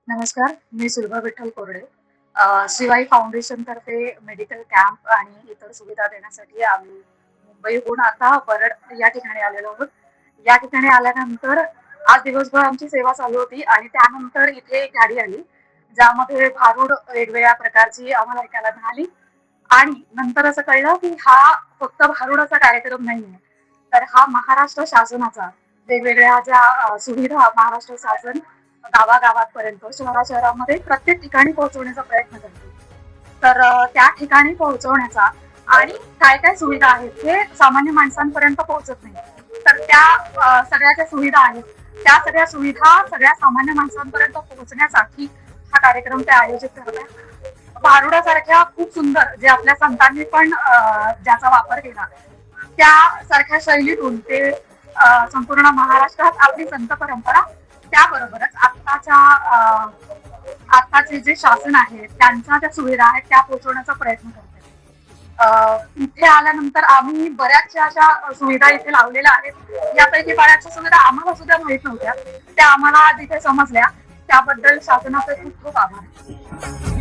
नमस्कार, मी सुलभा विठ्ठल कोरडे. शिवाई फाउंडेशन तर्फे मेडिकल कॅम्प आणि इतर सुविधा देण्यासाठी आम्ही मुंबईहून आता परत या ठिकाणी आलेलो आहोत. या ठिकाणी आल्यानंतर आज दिवसभर आमची सेवा चालू होती आणि त्यानंतर इथे एक गाडी आली, ज्यामध्ये भारूड वेगवेगळ्या प्रकारची आम्हाला ऐकायला मिळाली आणि नंतर असं कळलं, की हा फक्त भारुडाचा कार्यक्रम नाहीये, तर हा महाराष्ट्र शासनाचा वेगवेगळ्या ज्या सुविधा महाराष्ट्र शासन गावागावांपर्यंत, शहराशहरामध्ये प्रत्येक ठिकाणी पोहोचवण्याचा प्रयत्न करते. तर त्या ठिकाणी पोहोचवण्याचा आणि काय काय सुविधा आहेत हे सामान्य माणसांपर्यंत पोहोचत नाही. तर त्या सगळ्या ज्या सुविधा आहेत, त्या सगळ्या सुविधा सगळ्या सामान्य माणसांपर्यंत पोहोचण्यासाठी हा कार्यक्रम ते आयोजित करतात. भारुडासारख्या खूप सुंदर जे आपल्या संतांनी पण ज्याचा वापर केला, त्या सारख्या शैलीतून ते संपूर्ण महाराष्ट्रात आपली संत परंपरा, त्याबरोबरच आत्ताचे जे शासन आहे त्यांच्या ज्या सुविधा आहेत त्या पोहोचवण्याचा प्रयत्न करते. इथे आल्यानंतर आम्ही बऱ्याचशा अशा सुविधा इथे लावलेल्या आहेत. यापैकी बऱ्याचशा सुविधा आम्हाला सुद्धा माहित नव्हत्या, त्या आम्हाला जिथे समजल्या त्याबद्दल शासनाचे खूप खूप आभार.